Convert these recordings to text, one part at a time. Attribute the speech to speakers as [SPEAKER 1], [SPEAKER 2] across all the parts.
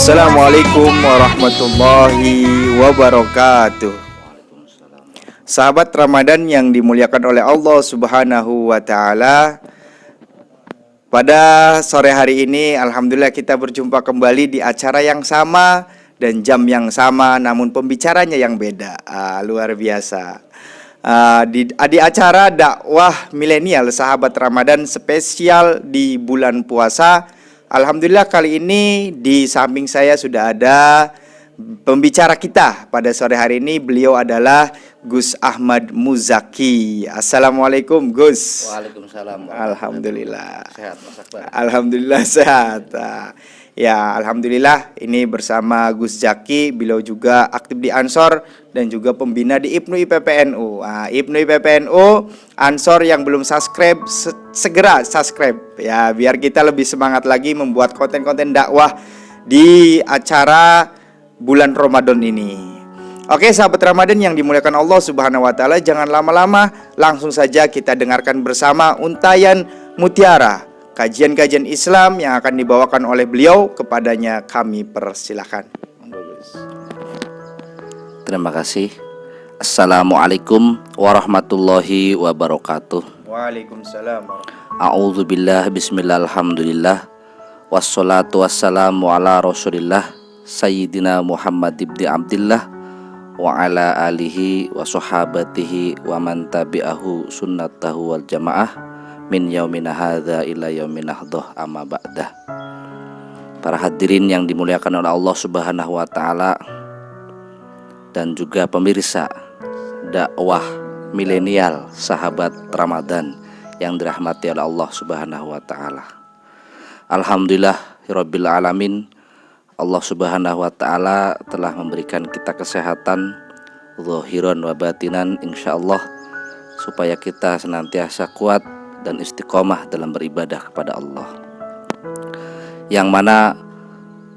[SPEAKER 1] Assalamualaikum warahmatullahi wabarakatuh. Sahabat Ramadan yang dimuliakan oleh Allah Subhanahu wa taala, pada sore hari ini alhamdulillah kita berjumpa kembali di acara yang sama dan jam yang sama, namun pembicaranya yang beda. Luar biasa. Di acara dakwah milenial sahabat Ramadan spesial di bulan puasa. Alhamdulillah kali ini di samping saya sudah ada pembicara kita pada sore hari ini. Beliau adalah Gus Ahmad Muzaki. Assalamualaikum Gus.
[SPEAKER 2] Waalaikumsalam.
[SPEAKER 1] Alhamdulillah.
[SPEAKER 2] Sehat Mas Akbar.
[SPEAKER 1] Alhamdulillah sehat. Ya, alhamdulillah ini bersama Gus Zaki. Beliau juga aktif di Ansor dan juga pembina di Ibnu IPPNU. Ibnu IPPNU, Ansor yang belum subscribe segera subscribe ya, biar kita lebih semangat lagi membuat konten-konten dakwah di acara bulan Ramadan ini. Oke, sahabat Ramadan yang dimuliakan Allah Subhanahu wa taala, jangan lama-lama, langsung saja kita dengarkan bersama untayan Mutiara, kajian-kajian Islam yang akan dibawakan oleh beliau. Kepadanya kami persilahkan.
[SPEAKER 2] Terima kasih. Assalamualaikum warahmatullahi wabarakatuh.
[SPEAKER 1] Waalaikumsalam.
[SPEAKER 2] A'udzubillah, bismillah, alhamdulillah, wassalatu wassalamu ala rasulillah Sayyidina Muhammad ibn Abdillah wa ala alihi wa sahabatihi wa man tabi'ahu sunnatahu wal jamaah min yaumina hadza ila yaumin nahdah, amma ba'dah. Para hadirin yang dimuliakan oleh Allah Subhanahu wa taala dan juga pemirsa dakwah milenial sahabat Ramadan yang dirahmati oleh Allah Subhanahu wa taala. Alhamdulillahirabbil alamin. Allah Subhanahu wa taala telah memberikan kita kesehatan zahiran wa batinan insyaallah, supaya kita senantiasa kuat dan istiqomah dalam beribadah kepada Allah. Yang mana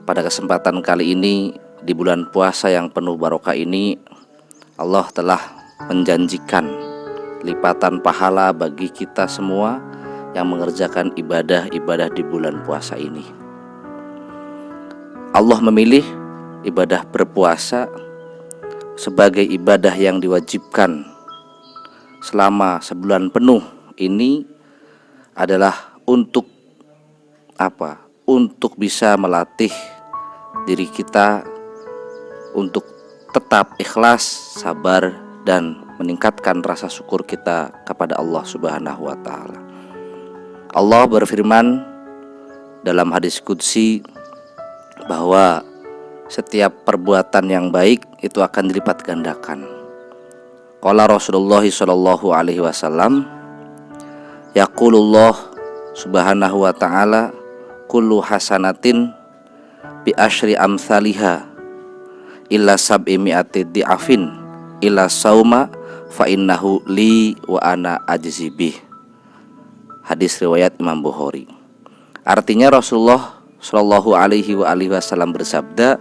[SPEAKER 2] pada kesempatan kali ini di bulan puasa yang penuh barokah ini, Allah telah menjanjikan lipatan pahala bagi kita semua yang mengerjakan ibadah-ibadah di bulan puasa ini. Allah memilih ibadah berpuasa sebagai ibadah yang diwajibkan selama sebulan penuh. Ini adalah untuk apa? Untuk bisa melatih diri kita untuk tetap ikhlas, sabar, dan meningkatkan rasa syukur kita kepada Allah Subhanahu wa taala. Allah berfirman dalam hadis qudsi bahwa setiap perbuatan yang baik itu akan dilipat gandakan. Qala Rasulullah sallallahu alaihi wasallam, yaqulullah Subhanahu wa taala, kullu hasanatin bi asyri amsalihha illa sab'i mi'ati di'afin illa sauma fa innahu li wa ana ajzi bih. Hadis riwayat Imam Bukhari. Artinya Rasulullah sallallahu alaihi wasallam bersabda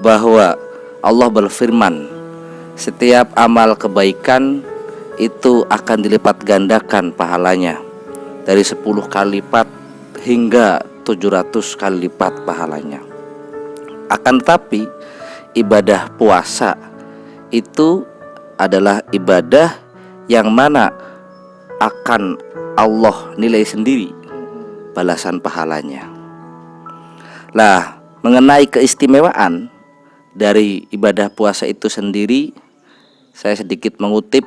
[SPEAKER 2] bahwa Allah berfirman, setiap amal kebaikan itu akan dilipat gandakan pahalanya dari 10 kali lipat hingga 700 kali lipat pahalanya. Akan tetapi ibadah puasa itu adalah ibadah yang mana akan Allah nilai sendiri balasan pahalanya. Lah, mengenai keistimewaan dari ibadah puasa itu sendiri, saya sedikit mengutip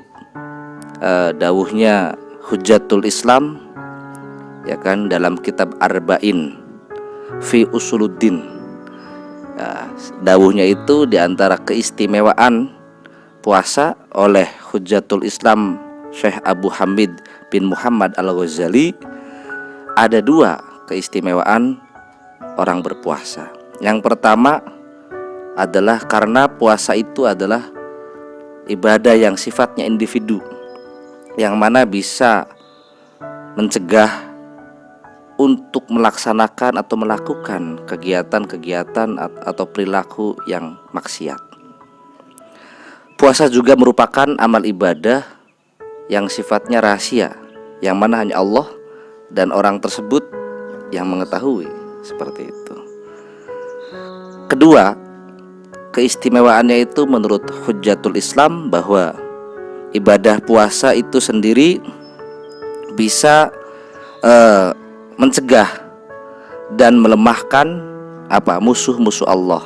[SPEAKER 2] dawuhnya Hujjatul Islam, ya kan, dalam kitab Arba'in fi Usuluddin. Dawuhnya itu diantara keistimewaan puasa oleh Hujjatul Islam Syekh Abu Hamid bin Muhammad Al-Ghazali, ada 2 keistimewaan orang berpuasa. Yang pertama adalah karena puasa itu adalah ibadah yang sifatnya individu, yang mana bisa mencegah untuk melaksanakan atau melakukan kegiatan-kegiatan atau perilaku yang maksiat. Puasa juga merupakan amal ibadah yang sifatnya rahasia, yang mana hanya Allah dan orang tersebut yang mengetahui, seperti itu. kedua, keistimewaannya itu menurut Hujjatul Islam bahwa ibadah puasa itu sendiri bisa mencegah dan melemahkan musuh-musuh Allah.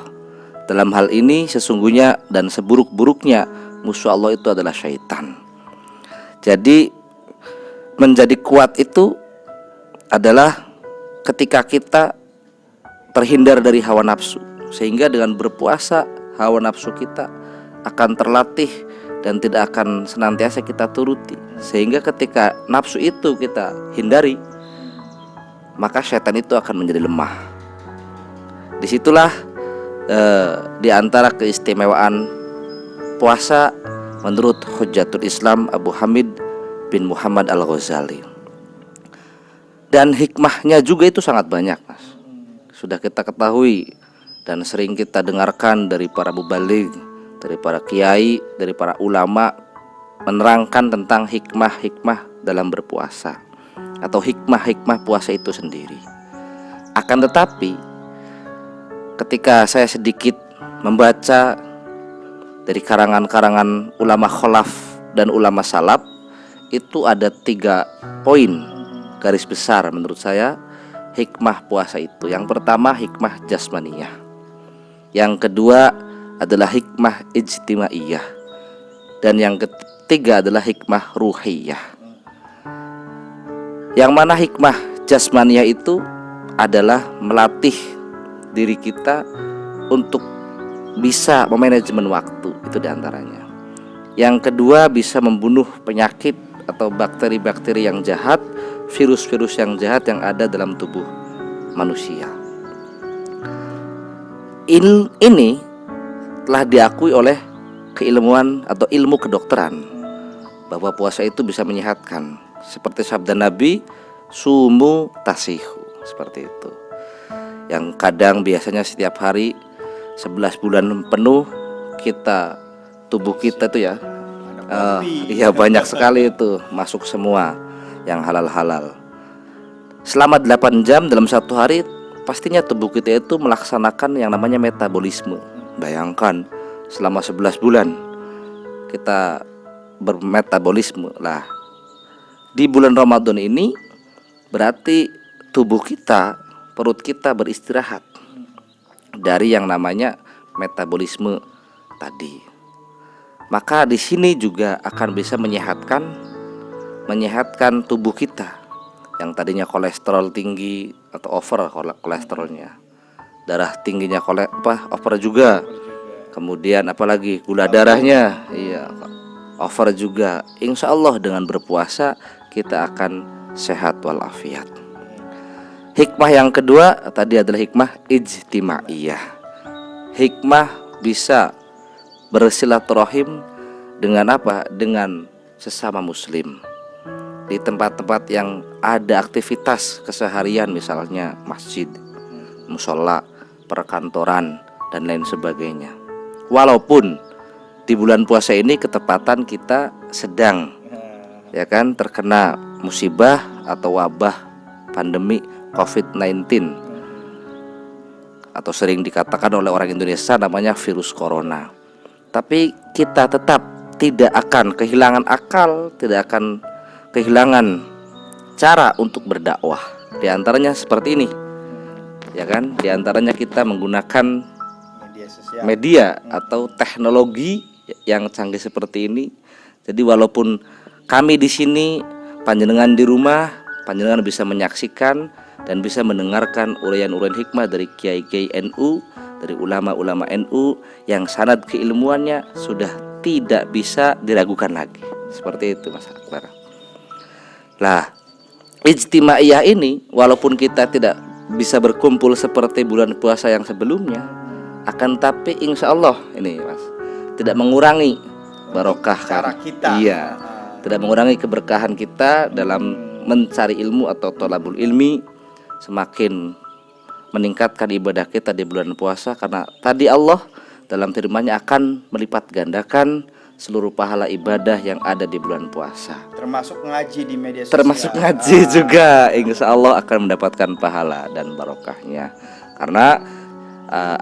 [SPEAKER 2] Dalam hal ini sesungguhnya dan seburuk-buruknya musuh Allah itu adalah syaitan. Jadi menjadi kuat itu adalah ketika kita terhindar dari hawa nafsu, sehingga dengan berpuasa hawa nafsu kita akan terlatih dan tidak akan senantiasa kita turuti, sehingga ketika nafsu itu kita hindari, maka syaitan itu akan menjadi lemah. Disitulah di antara keistimewaan puasa menurut Hujjatul Islam Abu Hamid bin Muhammad Al-Ghazali. Dan hikmahnya juga itu sangat banyak, Mas. Sudah kita ketahui dan sering kita dengarkan dari para mubaligh, dari para kiai, dari para ulama menerangkan tentang hikmah-hikmah dalam berpuasa atau hikmah-hikmah puasa itu sendiri. Akan tetapi ketika saya sedikit membaca dari karangan-karangan ulama kholaf dan ulama salaf, itu ada 3 poin garis besar menurut saya hikmah puasa itu. Yang pertama hikmah jasmaniyah, yang kedua adalah hikmah ijtimaiyah, dan yang ketiga adalah hikmah ruhiyah. Yang mana hikmah jasmaniyah itu adalah melatih diri kita untuk bisa memanajemen waktu, itu diantaranya. Yang kedua bisa membunuh penyakit atau bakteri-bakteri yang jahat, virus-virus yang jahat yang ada dalam tubuh manusia. Ini telah diakui oleh keilmuan atau ilmu kedokteran bahwa puasa itu bisa menyehatkan. Seperti sabda Nabi, sumu tasihu, seperti itu. Yang kadang biasanya setiap hari 11 bulan penuh kita, tubuh kita itu ya iya banyak sekali itu masuk semua yang halal-halal. Selama 8 jam dalam satu hari pastinya tubuh kita itu melaksanakan yang namanya metabolisme. Bayangkan selama 11 bulan kita bermetabolisme. Lah di bulan Ramadan ini berarti tubuh kita, perut kita beristirahat dari yang namanya metabolisme tadi. Maka di sini juga akan bisa menyehatkan tubuh kita yang tadinya kolesterol tinggi atau over kolesterolnya, darah tingginya over juga, kemudian apalagi gula darahnya over juga. Insya Allah dengan berpuasa kita akan sehat walafiat. Hikmah yang kedua tadi adalah hikmah ijtimaiyah. Hikmah bisa bersilaturahim dengan dengan sesama muslim di tempat-tempat yang ada aktivitas keseharian, misalnya masjid, musola, perkantoran dan lain sebagainya. Walaupun di bulan puasa ini ketepatan kita sedang terkena musibah atau wabah pandemi COVID-19 atau sering dikatakan oleh orang Indonesia namanya virus corona. Tapi kita tetap tidak akan kehilangan akal, tidak akan kehilangan cara untuk berdakwah. Di antaranya seperti ini, Di antaranya kita menggunakan media atau teknologi yang canggih seperti ini. Jadi walaupun kami di sini, panjenengan di rumah, panjenengan bisa menyaksikan dan bisa mendengarkan uraian-uraian hikmah dari kiai-kiai NU, dari ulama-ulama NU yang sanad keilmuannya sudah tidak bisa diragukan lagi. Seperti itu, Mas Akbar. Lah, ijtimaiyah ini walaupun kita tidak bisa berkumpul seperti bulan puasa yang sebelumnya, akan tapi insya Allah ini, Mas, tidak mengurangi barokah cara kita. Iya, tidak mengurangi keberkahan kita dalam mencari ilmu atau thalabul ilmi, semakin meningkatkan ibadah kita di bulan puasa, karena tadi Allah dalam firman-Nya akan melipat gandakan seluruh pahala ibadah yang ada di bulan puasa. Termasuk ngaji di media sosial. Termasuk ngaji juga, insya Allah akan mendapatkan pahala dan barokahnya. Karena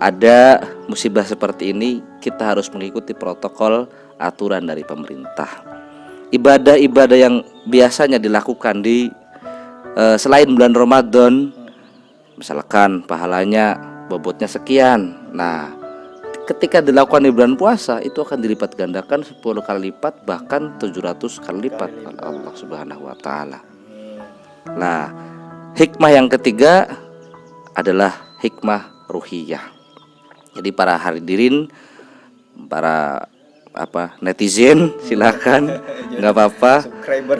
[SPEAKER 2] ada musibah seperti ini, kita harus mengikuti protokol aturan dari pemerintah. Ibadah-ibadah yang biasanya dilakukan di selain bulan Ramadan, misalkan pahalanya bobotnya sekian, nah ketika dilakukan di bulan puasa itu akan dilipat gandakan 10 kali lipat, bahkan 700 kali lipat oleh Allah Subhanahu wa taala. Nah, hikmah yang ketiga adalah hikmah ruhiyah. Jadi para hadirin, para netizen, silakan, nggak apa-apa.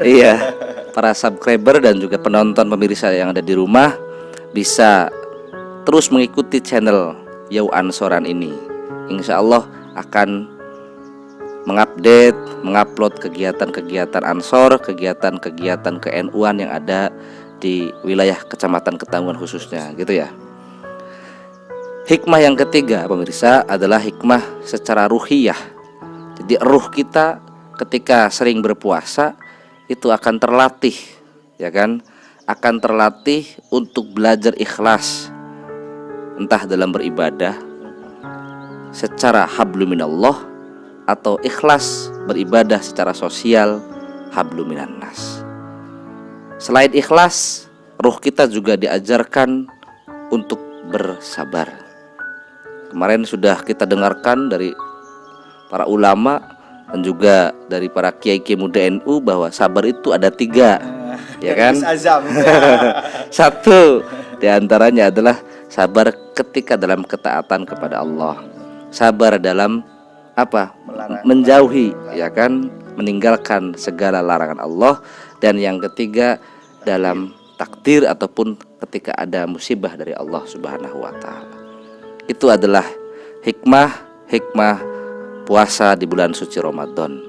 [SPEAKER 2] Iya, para subscriber dan juga penonton pemirsa yang ada di rumah bisa terus mengikuti channel Yau Ansoran ini. Insya Allah akan mengupdate, mengupload kegiatan-kegiatan Ansor, kegiatan-kegiatan ke-NU-an yang ada di wilayah Kecamatan Ketanggungan khususnya, gitu ya. Hikmah yang ketiga pemirsa adalah hikmah secara ruhiyah. Jadi ruh kita ketika sering berpuasa itu akan terlatih, ya kan? Akan terlatih untuk belajar ikhlas, entah dalam beribadah secara habluminallah atau ikhlas beribadah secara sosial habluminannas. Selain ikhlas, ruh kita juga diajarkan untuk bersabar. Kemarin sudah kita dengarkan dari para ulama dan juga dari para kiai-kiai muda NU bahwa sabar itu ada 3, ya kan? Satu diantaranya adalah sabar ketika dalam ketaatan kepada Allah, sabar dalam menjauhi, ya kan, meninggalkan segala larangan Allah, dan yang ketiga dalam takdir ataupun ketika ada musibah dari Allah Subhanahu wa taala. Itu adalah hikmah puasa di bulan suci Ramadan.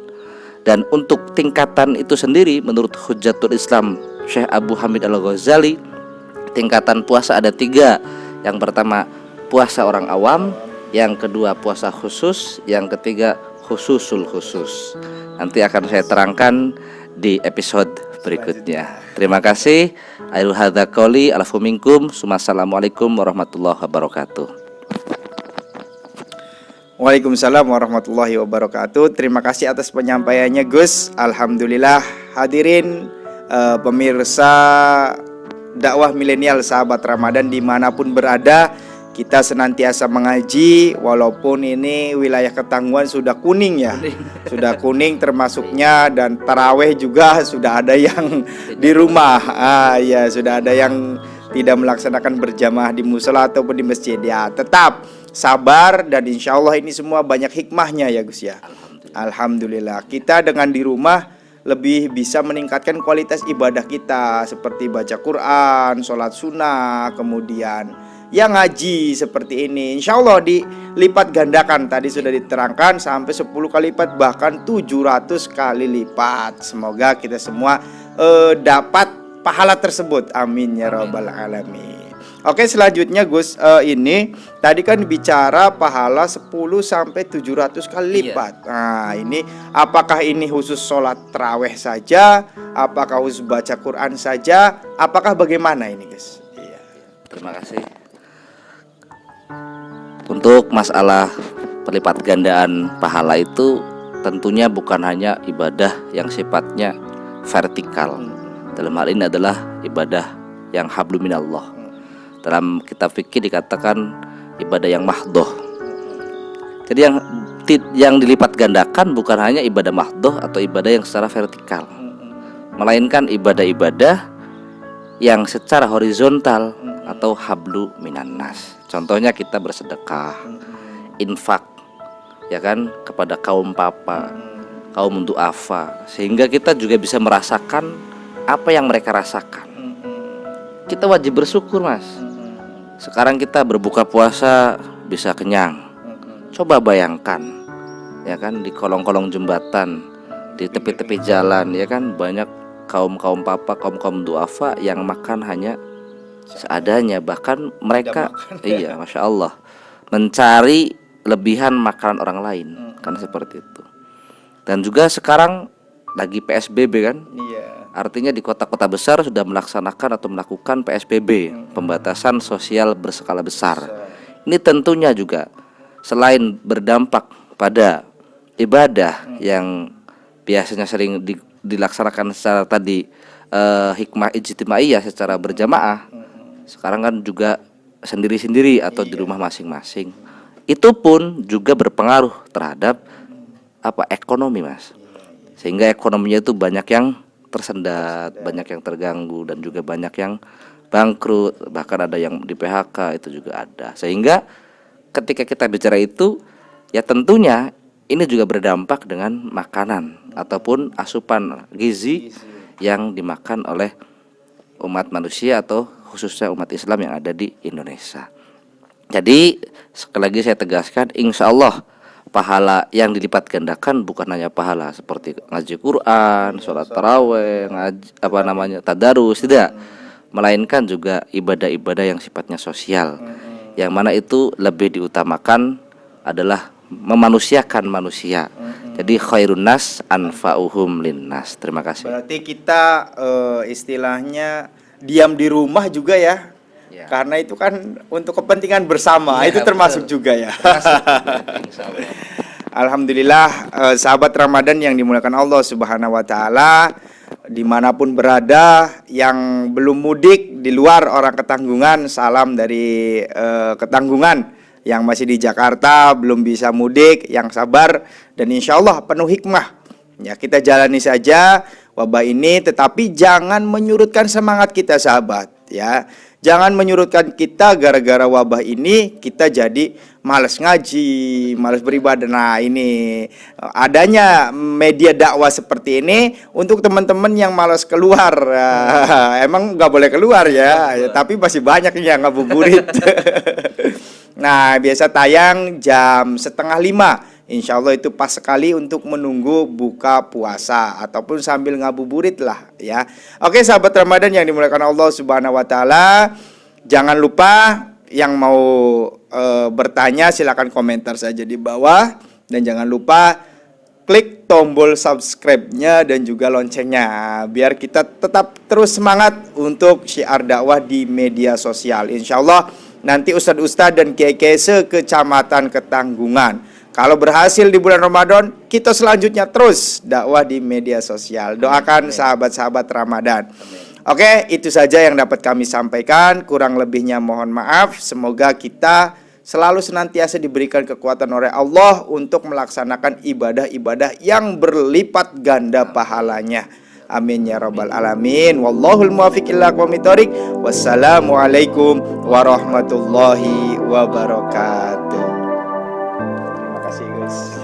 [SPEAKER 2] Dan untuk tingkatan itu sendiri menurut Hujjatul Islam Syekh Abu Hamid Al-Ghazali, tingkatan puasa ada 3. Yang pertama puasa orang awam, yang kedua puasa khusus, yang ketiga khususul khusus. Nanti akan saya terangkan di episode berikutnya. Terima kasih. Akhirul hadza qouli, alafu minkum. Assalamualaikum warahmatullahi wabarakatuh.
[SPEAKER 1] Waalaikumsalam warahmatullahi wabarakatuh. Terima kasih atas penyampaiannya Gus. Alhamdulillah. Hadirin pemirsa dakwah milenial sahabat Ramadan dimanapun berada, kita senantiasa mengaji walaupun ini wilayah Ketanggungan sudah kuning ya. Sudah kuning termasuknya, dan taraweh juga sudah ada yang di rumah. Ya, sudah ada yang tidak melaksanakan berjamaah di musala ataupun di masjid ya. Tetap sabar dan insya Allah ini semua banyak hikmahnya ya Gus ya. Alhamdulillah. Kita dengan di rumah lebih bisa meningkatkan kualitas ibadah kita, seperti baca Quran, sholat sunnah, kemudian yang ngaji seperti ini. Insya Allah dilipat gandakan, tadi sudah diterangkan sampai 10 kali lipat, bahkan 700 kali lipat. Semoga kita semua dapat pahala tersebut, amin ya rabbal alamin. Oke, selanjutnya Gus, ini tadi kan bicara pahala 10 sampai 700 kali lipat. Nah, ini apakah ini khusus sholat taraweh saja? Apakah khusus baca Quran saja? Apakah bagaimana ini, Gus? Iya.
[SPEAKER 2] Terima kasih. Untuk masalah pelipat gandaan pahala itu tentunya bukan hanya ibadah yang sifatnya vertikal. Dalam hal ini adalah ibadah yang habluminallah. Dalam kitab fikih dikatakan ibadah yang mahdoh. Jadi yang dilipat gandakan bukan hanya ibadah mahdoh atau ibadah yang secara vertikal, melainkan ibadah-ibadah yang secara horizontal atau hablu minannas. Contohnya kita bersedekah, infak, ya kan, kepada kaum papa, kaum duafa, sehingga kita juga bisa merasakan apa yang mereka rasakan. Kita wajib bersyukur, Mas. Sekarang kita berbuka puasa bisa kenyang. Coba bayangkan, ya kan, di kolong-kolong jembatan, di tepi-tepi jalan, ya kan, banyak kaum-kaum papa, kaum-kaum duafa yang makan hanya seadanya. Bahkan mereka, iya, Masya Allah, mencari lebihan makanan orang lain, kan seperti itu. Dan juga sekarang lagi PSBB kan. Artinya di kota-kota besar sudah melaksanakan atau melakukan PSBB, pembatasan sosial berskala besar. Ini tentunya juga selain berdampak pada ibadah yang biasanya sering dilaksanakan secara tadi hikmah ijtimaiyah secara berjamaah, sekarang kan juga sendiri-sendiri atau di rumah masing-masing. Itu pun juga berpengaruh terhadap ekonomi, Mas. Sehingga ekonominya itu banyak yang tersendat, banyak yang terganggu, dan juga banyak yang bangkrut, bahkan ada yang di PHK, itu juga ada. Sehingga ketika kita bicara itu, ya tentunya ini juga berdampak dengan makanan ataupun asupan gizi yang dimakan oleh umat manusia atau khususnya umat Islam yang ada di Indonesia. Jadi sekali lagi saya tegaskan, insya Allah pahala yang dilipat gandakan bukan hanya pahala seperti ngaji Quran, sholat taraweh, tadarus, tidak, melainkan juga ibadah-ibadah yang sifatnya sosial, yang mana itu lebih diutamakan adalah memanusiakan manusia. Jadi khairun nas anfa'uhum linnas. Terima kasih.
[SPEAKER 1] Berarti kita istilahnya diam di rumah juga ya. Karena itu kan untuk kepentingan bersama, itu termasuk betul. Juga ya. Alhamdulillah, sahabat Ramadan yang dimuliakan Allah Subhanahu wa taala, dimanapun berada, yang belum mudik di luar orang Ketanggungan, salam dari Ketanggungan. Yang masih di Jakarta belum bisa mudik, yang sabar, dan insya Allah penuh hikmah. Ya, kita jalani saja wabah ini, tetapi jangan menyurutkan semangat kita, sahabat. Ya, jangan menyurutkan kita gara-gara wabah ini kita jadi malas ngaji, malas beribadah. Nah, ini adanya media dakwah seperti ini untuk teman-teman yang malas keluar. Emang nggak boleh keluar ya, tapi masih banyak yang ngabuburit. Nah, biasa tayang jam 4:30. Insya Allah itu pas sekali untuk menunggu buka puasa ataupun sambil ngabuburit lah ya. Oke, sahabat Ramadan yang dimuliakan Allah Subhanahu wa taala, jangan lupa yang mau bertanya silakan komentar saja di bawah, dan jangan lupa klik tombol subscribe-nya dan juga loncengnya biar kita tetap terus semangat untuk syiar dakwah di media sosial. Insya Allah nanti ustadz-ustadz dan kiai-kiai sekecamatan Ketanggungan, kalau berhasil di bulan Ramadan, kita selanjutnya terus dakwah di media sosial. Doakan sahabat-sahabat Ramadan. Oke, itu saja yang dapat kami sampaikan. Kurang lebihnya mohon maaf. Semoga kita selalu senantiasa diberikan kekuatan oleh Allah untuk melaksanakan ibadah-ibadah yang berlipat ganda pahalanya. Amin ya rabbal alamin. Wallahul muwaffiq ila aqwamit thoriq. Wassalamualaikum warahmatullahi wabarakatuh. Terima kasih guys.